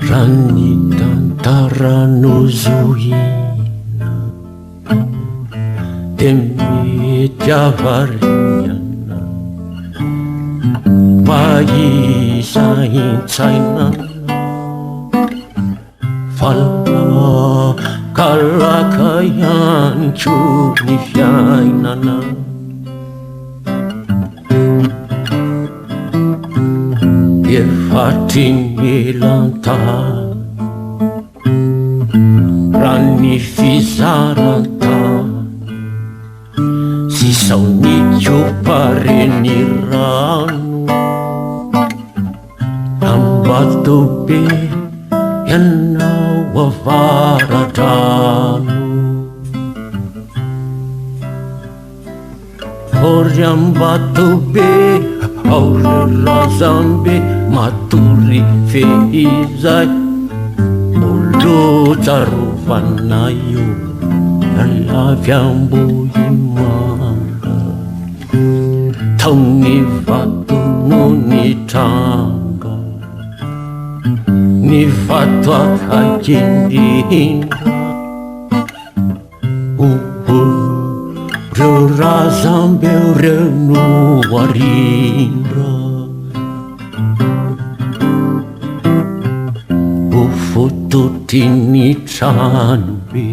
Ranitantaranozoina de mety avariana paisa intsaina falakalaka ihany ko ny fiainana efatry ny elantany rany fizarantany sisao ny kopareny rano ambatobe ianao avaradrano ory ambatobe aore razambe matory fehizay tsarovanaio alavy ambohimara taony vato no ny tranga ny vato akakindrindra reo razambe reo no arindra fototiny tranobe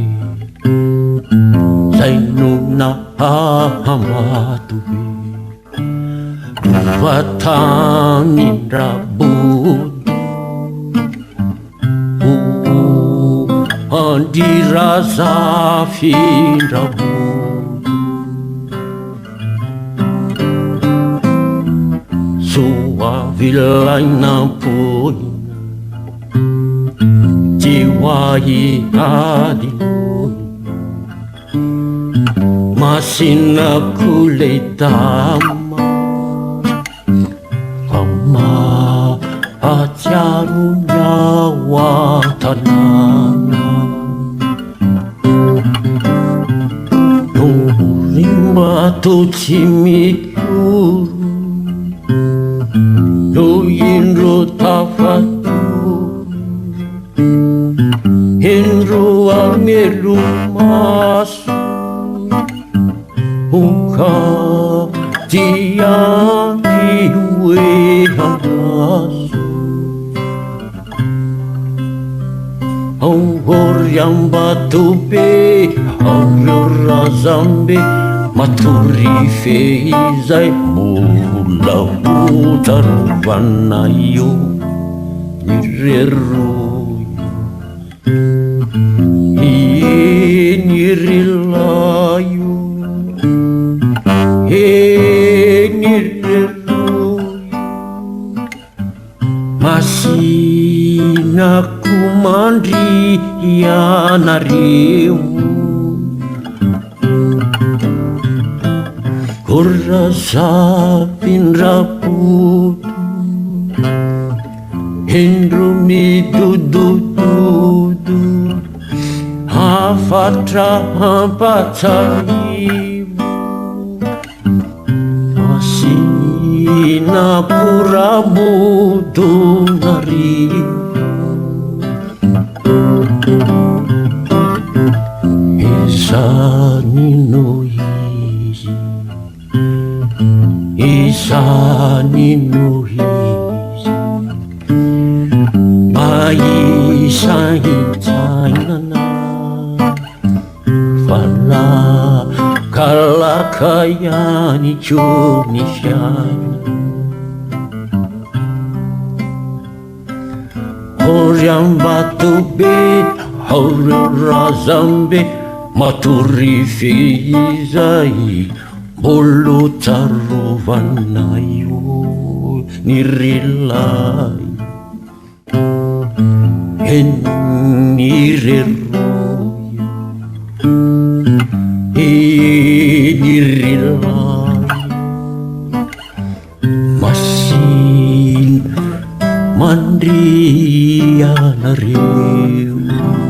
zay no nahamadobe rovatamindrabodo andirazafindrabodo soavilainampoina jiwai adinoi masina kuletama ama ajarunya watanana nurimba tuchimikuru noyinro tafatu Henro amelu masu Uka tiangi wehanasu Aur yang batu be Aur razambe Maturi feizai Mula utarvanayo Nireru Nirilayu nirilayu masina kumandrianareu korasapindraputu hendrumidudududu afatra ampatsarivo masina kurabudonarivo isanino izy isanino izy maisa hitsainana fala kalakayani joni fiaina ory ambatobe aore razambe matory feizay mbolo tsarovanaio nirelay nireroi Andrianareo.